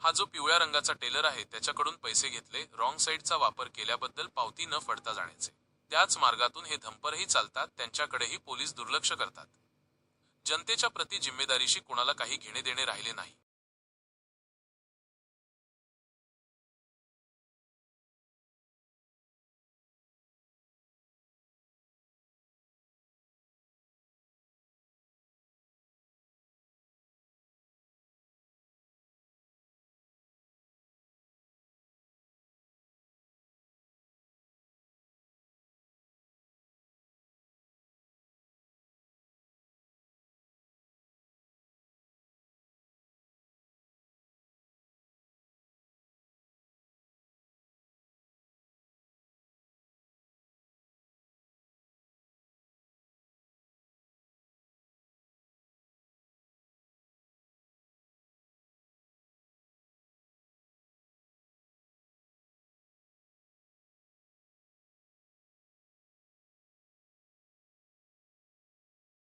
हा जो पिवळ्या रंगाचा टेलर आहे त्याच्याकडून पैसे घेतले, रॉंग साईडचा वापर केल्याबद्दल पावती न फडता जाण्याचे. त्याच मार्गातून हे धंपरही चालतात, त्यांच्याकडेही पोलीस दुर्लक्ष करतात. जनतेच्या प्रति जिम्मेदारीशी कोणाला काही घेणे देणे राहिले नाही.